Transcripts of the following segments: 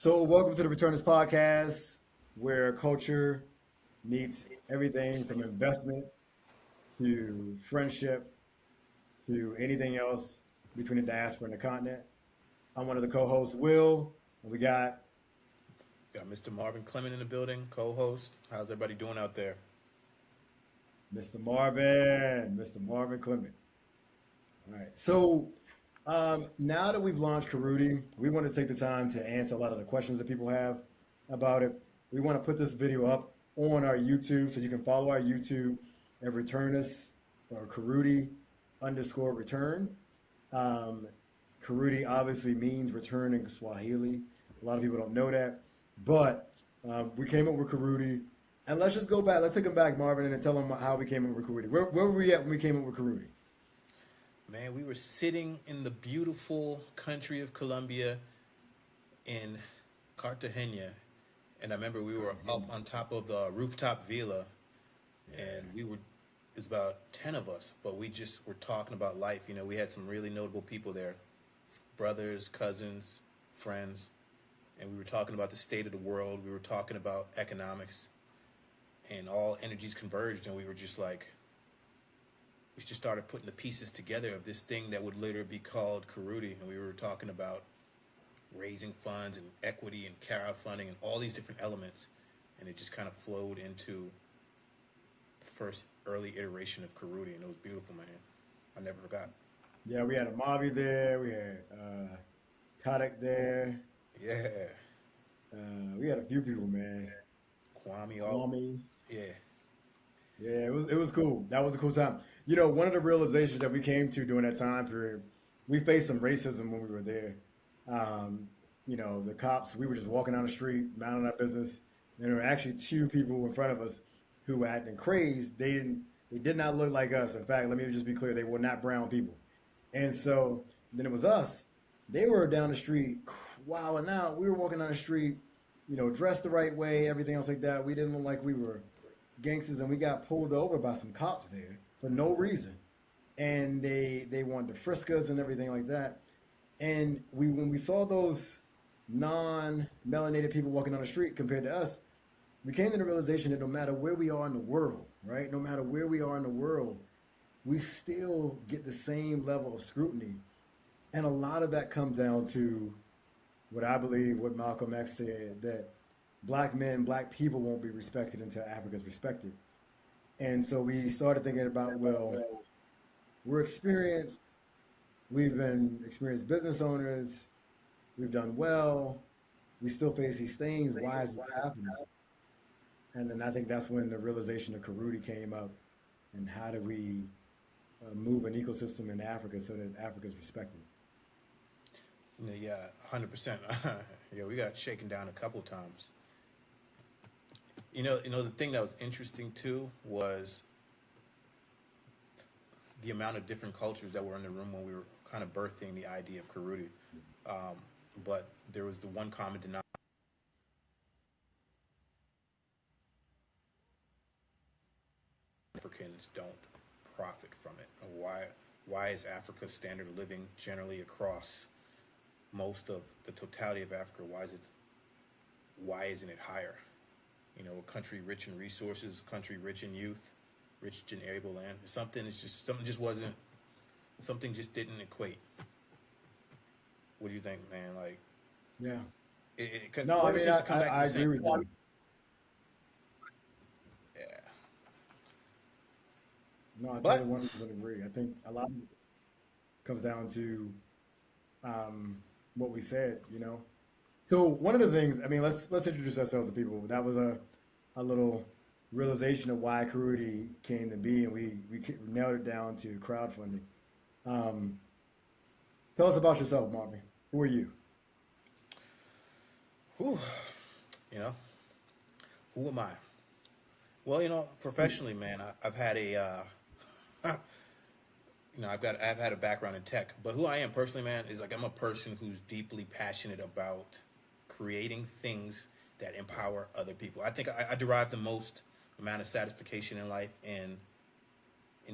So, welcome to the ReturnUs podcast, where culture meets everything from investment to friendship to anything else between the diaspora and the continent. I'm one of the co-hosts, Will, and we got Got Mr. Marvin Clement in the building, co-host. How's everybody doing out there? Mr. Marvin Clement. All right. So, now that we've launched Kurudy, we want to take the time to answer a lot of the questions that people have about it. We want to put this video up on our YouTube, so you can follow our YouTube at ReturnUs or Kurudy underscore return. Um, Kurudy obviously means return in Swahili. A lot of people don't know that, but we came up with Kurudy. And let's just go back. Let's take them back, Marvin, and tell them how we came up with Kurudy. Where were we at when we came up with Kurudy? Man, we were sitting in the beautiful country of Colombia in Cartagena, and I remember we were up on top of the rooftop villa, and we were, it was about 10 of us, but we just were talking about life. You know, we had some really notable people there, brothers, cousins, friends, and we were talking about the state of the world. We were talking about economics, and all energies converged, and we were just like, we just started putting the pieces together of this thing that would later be called Kurudy, and we were talking about raising funds and equity and crowdfunding and all these different elements, and it just kind of flowed into the first early iteration of Kurudy, and it was beautiful, man. I never forgot. Yeah, we had a Mavi there. We had Kodak there. Yeah, We had a few people, man. Kwame, all Kwame. yeah, Yeah, it was cool. That was a cool time. You know, one of the realizations that we came to during that time period, we faced some racism when we were there. You know, the cops, we were just walking down the street, minding our business, and there were actually two people in front of us who were acting crazed. They did not look like us. In fact, let me just be clear, they were not brown people. And so then it was us. They were down the street wilding out. We were walking down the street, you know, dressed the right way, everything else like that. We didn't look like we were gangsters, and we got pulled over by some cops there for no reason. And they wanted to frisk us and everything like that. And when we saw those non-melanated people walking on the street compared to us, we came to the realization that no matter where we are in the world, right? No matter where we are in the world, we still get the same level of scrutiny. And a lot of that comes down to what I believe, what Malcolm X said, that black men, black people won't be respected until Africa's respected. And so we started thinking about, well, we're experienced, we've been experienced business owners, we've done well, we still face these things. Why is it happening? And then I think that's when the realization of Kurudy came up, and how do we move an ecosystem in Africa so that Africa's respected? yeah, 100%. Yeah, we got shaken down a couple times. The thing that was interesting too was the amount of different cultures that were in the room when we were kind of birthing the idea of Kurudy. But there was the one common denominator: Africans don't profit from it. Why is Africa's standard of living generally across most of the totality of Africa? Why isn't it higher? You know, a country rich in resources, a country rich in youth, rich in arable land. Something just didn't equate. What do you think, man? Like, Yeah. it No, I always mean, seems to come back to I the agree same. with you. Yeah, No, I totally but 100% agree. I think a lot of it comes down to what we said, you know. So one of the things, I mean, let's introduce ourselves to people. That was a little realization of why Kurudy came to be, and we nailed it down to crowdfunding. Um, Tell us about yourself, Marvin. Who are you? whew, you know, who am I? Well, professionally, man, I've had I've had a background in tech, but who I am personally, man, is like I'm a person who's deeply passionate about creating things that empower other people. I think I derive the most amount of satisfaction in life in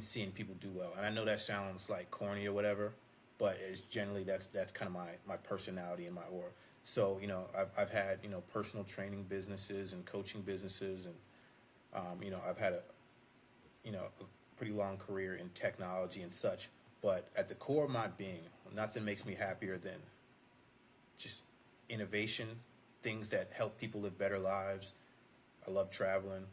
seeing people do well. And I know that sounds like corny or whatever, but it's generally that's kind of my personality and my aura. So I've had personal training businesses and coaching businesses, and I've had a pretty long career in technology and such. But at the core of my being, nothing makes me happier than just innovation, things that help people live better lives. I love traveling,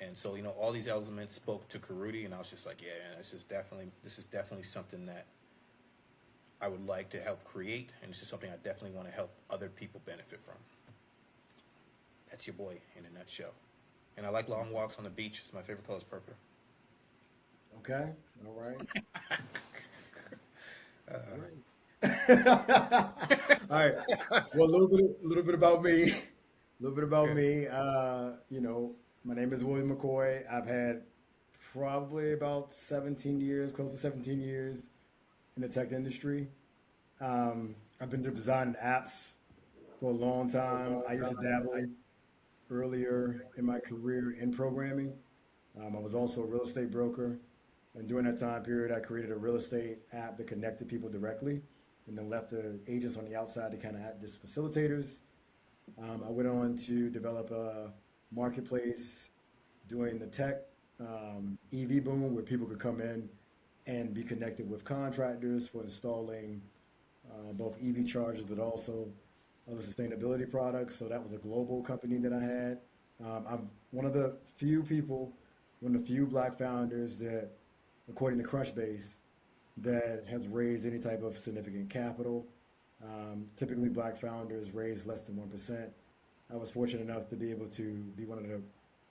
and so all these elements spoke to Kurudy, and I was just like, yeah, man, this is definitely something that I would like to help create, and it's just something I definitely want to help other people benefit from. That's your boy in a nutshell. And I like long walks on the beach. It's my favorite color is purple. Okay. All right. All right. All right. Well, a little bit about me. A little bit about me. My name is William McCoy. I've had probably about 17 years, close to 17 years in the tech industry. I've been designing apps for a long time. I used to dabble earlier in my career in programming. I was also a real estate broker. And during that time period, I created a real estate app that connected people directly and then left the agents on the outside to kind of act as facilitators. I went on to develop a marketplace doing the tech EV boom where people could come in and be connected with contractors for installing both EV chargers, but also other sustainability products. So that was a global company that I had. I'm one of the few people, one of the few black founders that, according to Crunchbase, that has raised any type of significant capital. Typically, black founders raise less than 1%. I was fortunate enough to be able to be one of the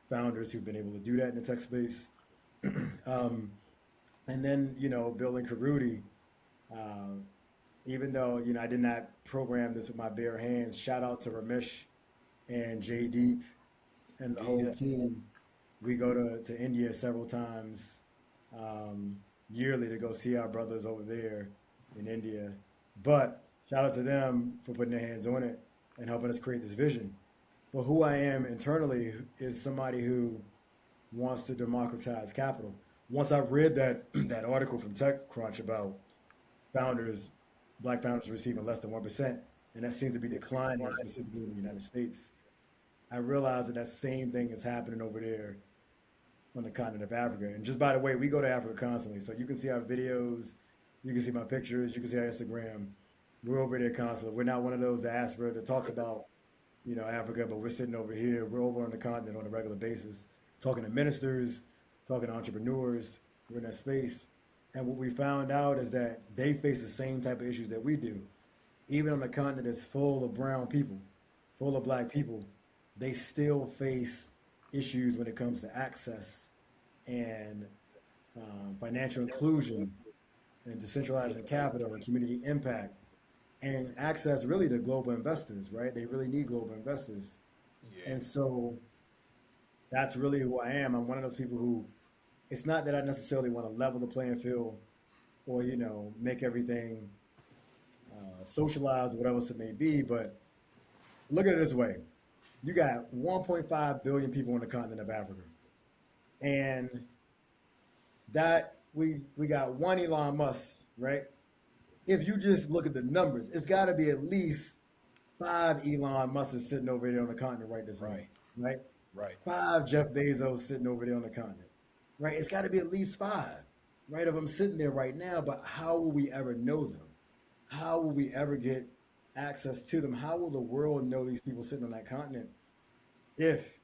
founders who've been able to do that in the tech space. And then, building Kurudy, even though, I did not program this with my bare hands, shout out to Ramesh and Jay Deep and the whole Yeah. team. We go to India several times yearly to go see our brothers over there in India. But shout out to them for putting their hands on it and helping us create this vision. But who I am internally is somebody who wants to democratize capital. Once I read that article from TechCrunch about founders, black founders receiving less than 1%, and that seems to be declining specifically in the United States, I realized that same thing is happening over there on the continent of Africa. And just by the way, we go to Africa constantly. So you can see our videos, you can see my pictures, you can see our Instagram. We're over there constantly. We're not one of those diaspora that talks about, Africa, but we're sitting over here. We're over on the continent on a regular basis, talking to ministers, talking to entrepreneurs. We're in that space. And what we found out is that they face the same type of issues that we do. Even on a continent that's full of brown people, full of black people, they still face issues when it comes to access and financial inclusion and decentralizing capital and community impact and access really to global investors, right? They really need global investors. Yeah. And so that's really who I am. I'm one of those people who, it's not that I necessarily want to level the playing field or, make everything socialized or whatever else it may be, but look at it this way. You got 1.5 billion people on the continent of Africa. And that we got one Elon Musk, right? If you just look at the numbers, it's got to be at least 5 Elon Musks sitting over there on the continent right this minute, right? Right. 5 Jeff Bezos sitting over there on the continent, right? It's got to be at least 5, right, of them sitting there right now. But how will we ever know them? How will we ever get access to them? How will the world know these people sitting on that continent if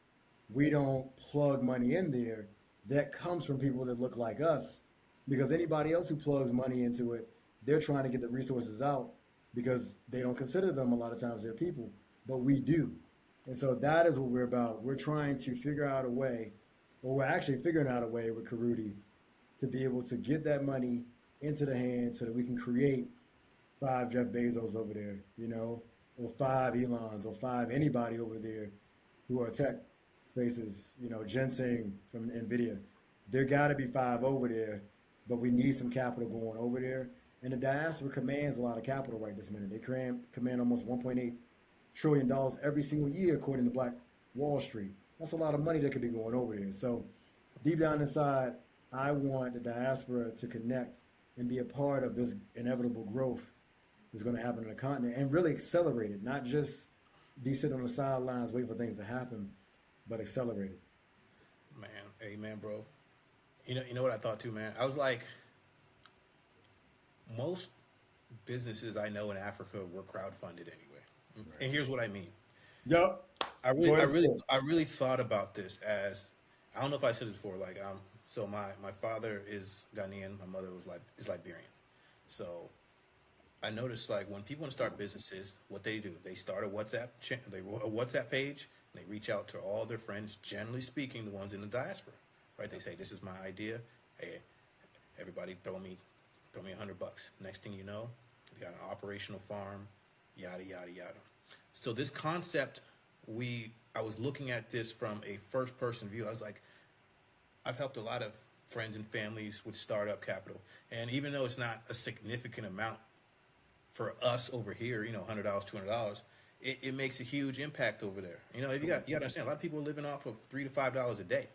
we don't plug money in there that comes from people that look like us? Because anybody else who plugs money into it, they're trying to get the resources out because they don't consider them a lot of times their people, but we do. And so that is what we're about. We're trying to figure out a way, or we're actually figuring out a way with Kurudy to be able to get that money into the hands so that we can create 5 Jeff Bezos over there, or 5 Elons, or 5 anybody over there who are tech spaces, Ginseng from NVIDIA. There got to be 5 over there, but we need some capital going over there. And the diaspora commands a lot of capital right this minute. They command almost $1.8 trillion every single year, according to Black Wall Street. That's a lot of money that could be going over there. So deep down inside, I want the diaspora to connect and be a part of this inevitable growth that's going to happen on the continent and really accelerate it, not just be sitting on the sidelines waiting for things to happen, but accelerate it. Man, amen, bro. You know what I thought too, man. I was like, most businesses I know in Africa were crowdfunded anyway. Right. And here's what I mean. Yep. I really thought about this as, I don't know if I said it before. Like, so my father is Ghanaian, my mother is Liberian. So I noticed, like, when people want to start businesses, what they do, they start a WhatsApp page, and they reach out to all their friends, generally speaking, the ones in the diaspora, right? They say, this is my idea. Hey, everybody throw me $100. Next thing you know, they got an operational farm, yada, yada, yada. So this concept, I was looking at this from a first person view. I was like, I've helped a lot of friends and families with startup capital. And even though it's not a significant amount for us over here, $100, $200, it makes a huge impact over there. You got to understand, a lot of people are living off of $3 to $5 a day.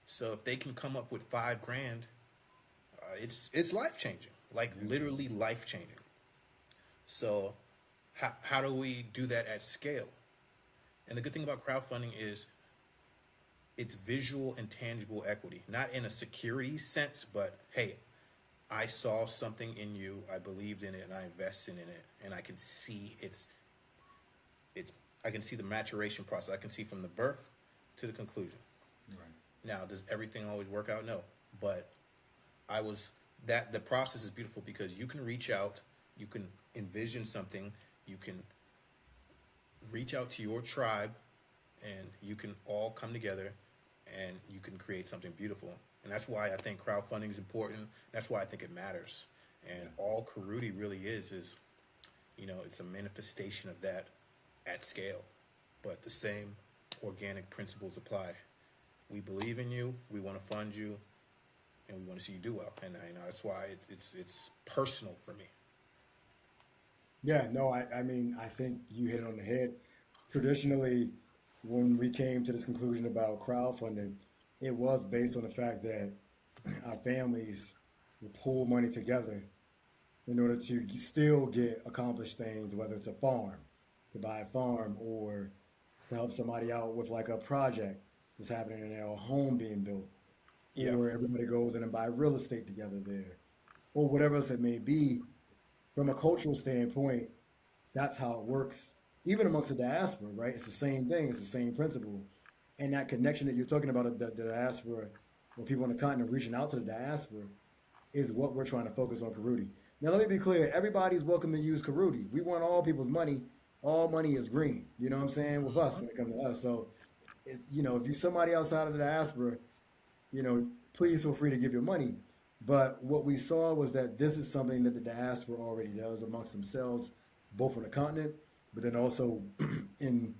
So if they can come up with $5,000, it's life changing, like literally life changing. So how do we do that at scale? And the good thing about crowdfunding is it's visual and tangible equity, not in a security sense, but hey, I saw something in you, I believed in it, and I invested in it, and I can see I can see the maturation process. I can see from the birth to the conclusion. Right. Now, does everything always work out? No, but the process is beautiful because you can reach out, you can envision something, you can reach out to your tribe, and you can all come together and you can create something beautiful. And that's why I think crowdfunding is important. That's why I think it matters. And all Kurudy really is it's a manifestation of that at scale. But the same organic principles apply. We believe in you, we want to fund you, and we want to see you do well. And that's why it's personal for me. Yeah, no, I mean, I think you hit it on the head. Traditionally, when we came to this conclusion about crowdfunding, it was based on the fact that our families would pull money together in order to still get accomplished things, whether it's a farm, to buy a farm, or to help somebody out with like a project that's happening in their home being built, Yeah. or everybody goes in and buy real estate together there, or whatever else it may be. From a cultural standpoint, that's how it works. Even amongst the diaspora, right? It's the same thing. It's the same principle. And that connection that you're talking about, the diaspora, or people on the continent reaching out to the diaspora, is what we're trying to focus on Kurudy. Now, let me be clear. Everybody's welcome to use Kurudy. We want all people's money. All money is green. You know what I'm saying? With us, when it comes to us. So, if you're somebody outside of the diaspora, please feel free to give your money. But what we saw was that this is something that the diaspora already does amongst themselves, both on the continent, but then also in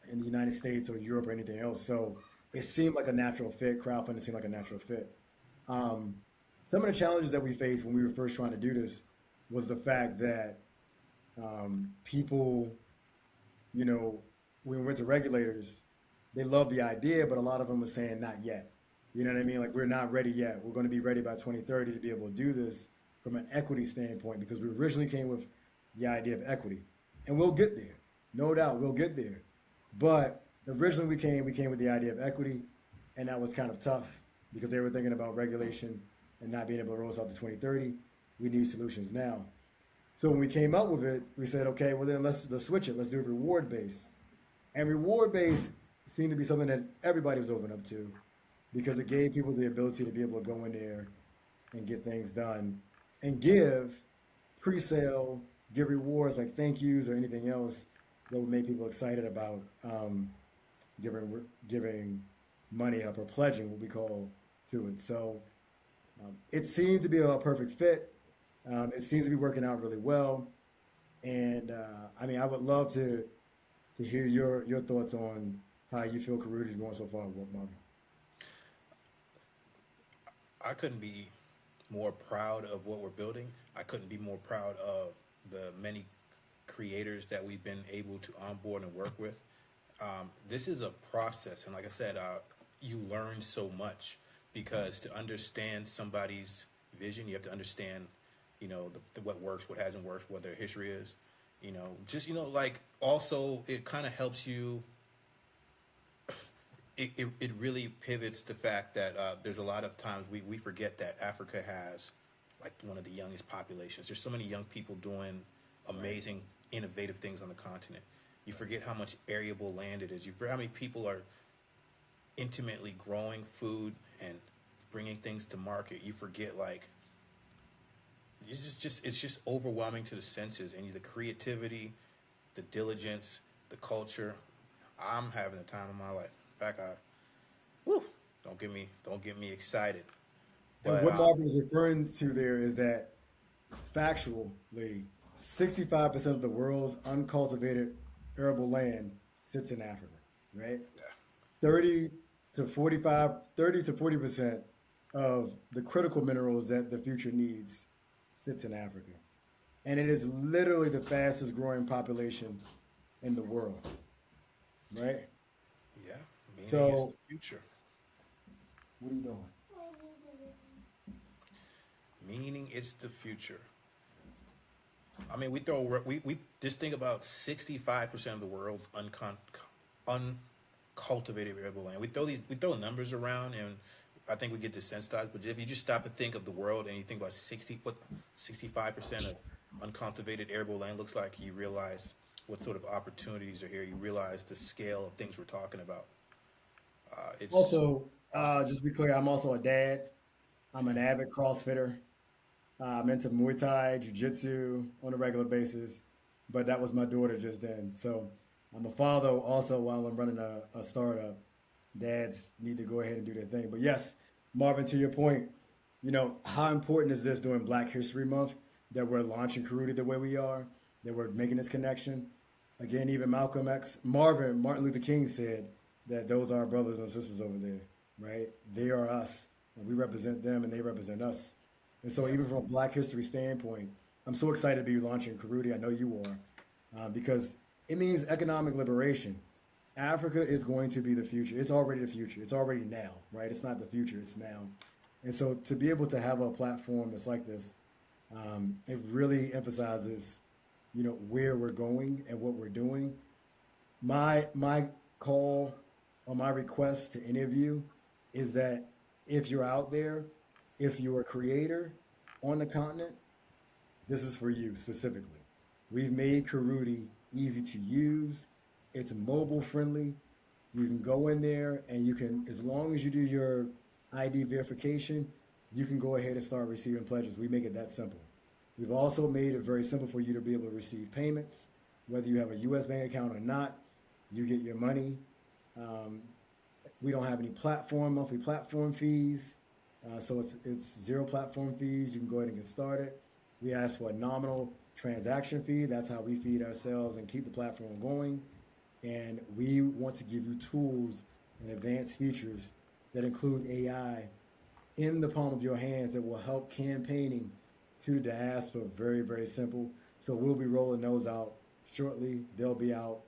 the United States or Europe or anything else. So it seemed like a natural fit. Crowdfunding seemed like a natural fit. Some of the challenges that we faced when we were first trying to do this was the fact that people, when we went to regulators, they loved the idea, but a lot of them were saying not yet. You know what I mean? Like, we're not ready yet. We're going to be ready by 2030 to be able to do this from an equity standpoint, because we originally came with the idea of equity. And we'll get there. No doubt, we'll get there. But originally we came with the idea of equity, and that was kind of tough because they were thinking about regulation and not being able to roll us out to 2030. We need solutions now. So when we came up with it, we said, okay, well then let's switch it. Let's do a reward base. And reward base seemed to be something that everybody was open up to, because it gave people the ability to be able to go in there and get things done and give pre-sale, give rewards like thank yous or anything else that would make people excited about giving money up or pledging, what we call, to it. So it seemed to be a perfect fit. It seems to be working out really well. And I would love to hear your thoughts on how you feel Kurudy is going so far, Marvin. I couldn't be more proud of what we're building. I couldn't be more proud of the many creators that we've been able to onboard and work with. This is a process, and like I said, you learn so much, because to understand somebody's vision. You have to understand, what works, what hasn't worked, what their history is. Just like also it kind of helps you. It really pivots the fact that there's a lot of times we forget that Africa has like one of the youngest populations. There's so many young people doing amazing, innovative things on the continent. You forget how much arable land it is. You forget how many people are intimately growing food and bringing things to market. You forget like it's just overwhelming to the senses, and the creativity, the diligence, the culture. I'm having the time of my life. In fact, woo, don't get me excited. And But what Marvin is referring to there is that factually, 65% of the world's uncultivated arable land sits in Africa, right? 30 to 40% of the critical minerals that the future needs sits in Africa. And it is literally the fastest growing population in the world, right? yeah, meaning is So, the future. what are you doing? Meaning it's the future. I mean, we just think about 65% of the world's uncultivated arable land. We throw numbers around, and I think we get desensitized. But if you just stop and think of the world, and you think about 65% of uncultivated arable land looks like, you realize what sort of opportunities are here. You realize the scale of things we're talking about. It's Also, awesome. just to be clear, I'm also a dad. I'm an avid CrossFitter. I'm into Muay Thai, Jiu Jitsu on a regular basis, but that was my daughter just then. So I'm a father also while I'm running a startup. Dads need to go ahead and do their thing. But yes, Marvin, to your point, how important is this during Black History Month that we're launching Kurudy the way we are, that we're making this connection? Again, even Martin Luther King said that those are our brothers and sisters over there, right? They are us, and we represent them, and they represent us. And so, Yeah, even from a Black History standpoint, I'm so excited to be launching Kurudy. I know you are, because it means economic liberation. Africa is going to be the future. It's already the future. It's already now, right? It's not the future. It's now. And so, to be able to have a platform that's like this, it really emphasizes, where we're going and what we're doing. My call or my request to any of you is that if you're out there, if you're a creator on the continent, this is for you specifically. We've made Kurudy easy to use. It's mobile friendly. You can go in there and you can, as long as you do your ID verification, you can go ahead and start receiving pledges. We make it that simple. We've also made it very simple for you to be able to receive payments, whether you have a U.S. bank account or not. You get your money. Um, we don't have any monthly platform fees. So it's zero platform fees. You can go ahead and get started. We ask for a nominal transaction fee. That's how we feed ourselves and keep the platform going. And we want to give you tools and advanced features that include AI in the palm of your hands that will help campaigning to the diaspora. Very, very simple. So we'll be rolling those out shortly. They'll be out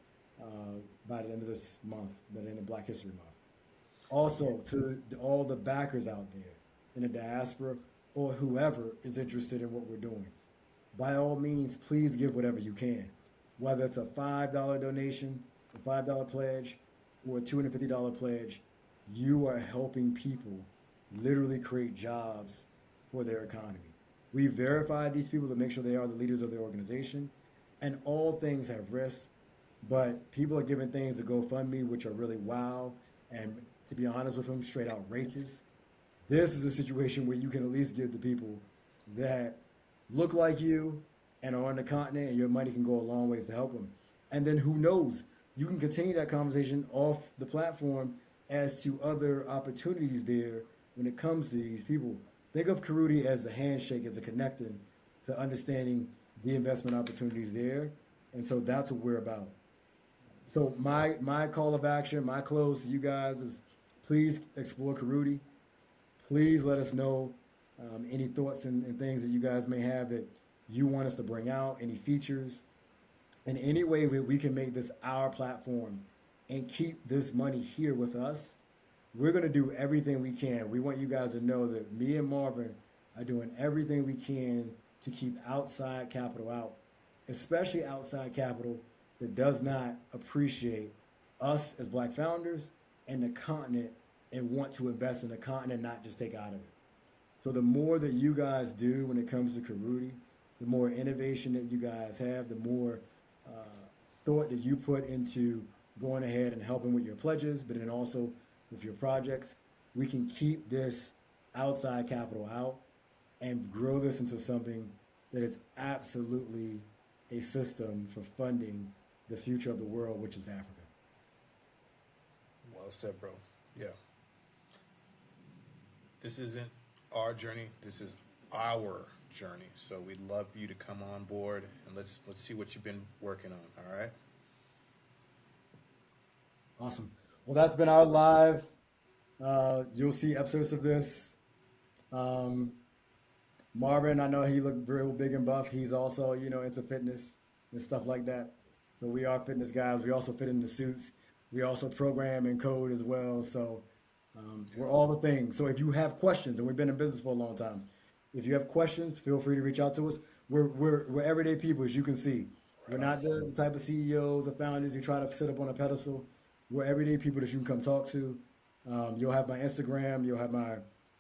by the end of this month, by the end of Black History Month. yeah, Also, to all the backers out there in the diaspora or whoever is interested in what we're doing, by all means, please give whatever you can. Whether it's a $5 donation, a $5 pledge, or a $250 pledge, you are helping people literally create jobs for their economy. We verified these people to make sure they are the leaders of their organization, and all things have risks, but people are giving things to GoFundMe, which are really wow, and to be honest with them, straight out racist. This is a situation where you can at least give the people that look like you and are on the continent, and your money can go a long ways to help them. And then who knows? You can continue that conversation off the platform as to other opportunities there when it comes to these people. Think of Kurudy as the handshake, as a connecting to understanding the investment opportunities there. And so that's what we're about. So my call of action, my close to you guys is please explore Kurudy. Please let us know any thoughts and things that you guys may have that you want us to bring out, any features, in any way that we can make this our platform and keep this money here with us. We're going to do everything we can. We want you guys to know that me and Marvin are doing everything we can to keep outside capital out, especially outside capital that does not appreciate us as Black founders and the continent and want to invest in the continent, not just take out of it. So the more that you guys do when it comes to Kurudy, the more innovation that you guys have, the more thought that you put into going ahead and helping with your pledges, but then also with your projects, we can keep this outside capital out and grow this into something that is absolutely a system for funding the future of the world, which is Africa. Well said, bro. Yeah. This isn't our journey. This is our journey. So we'd love you to come on board and let's see what you've been working on. All right. Awesome. Well, that's been our live. You'll see episodes of this. Marvin, I know he looked real big and buff. He's also, into fitness and stuff like that. So we are fitness guys. We also fit in the suits. We also program and code as well. So we're all the things. So if you have questions, and we've been in business for a long time, if you have questions, feel free to reach out to us. We're everyday people, as you can see. We're not the type of CEOs or founders who try to sit up on a pedestal. We're everyday people that you can come talk to. You'll have my Instagram. You'll have my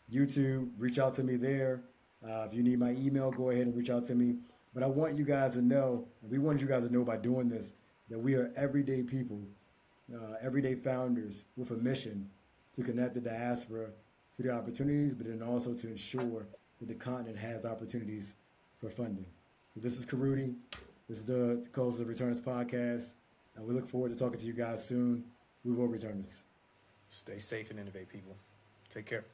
YouTube. Reach out to me there. If you need my email, go ahead and reach out to me. But I want you guys to know, and we want you guys to know by doing this, that we are everyday people, everyday founders with a mission to connect the diaspora to the opportunities, but then also to ensure that the continent has opportunities for funding. So this is Kurudy. This is the host of ReturnUs podcast. And we look forward to talking to you guys soon. We will return this. Stay safe and innovate, people. Take care.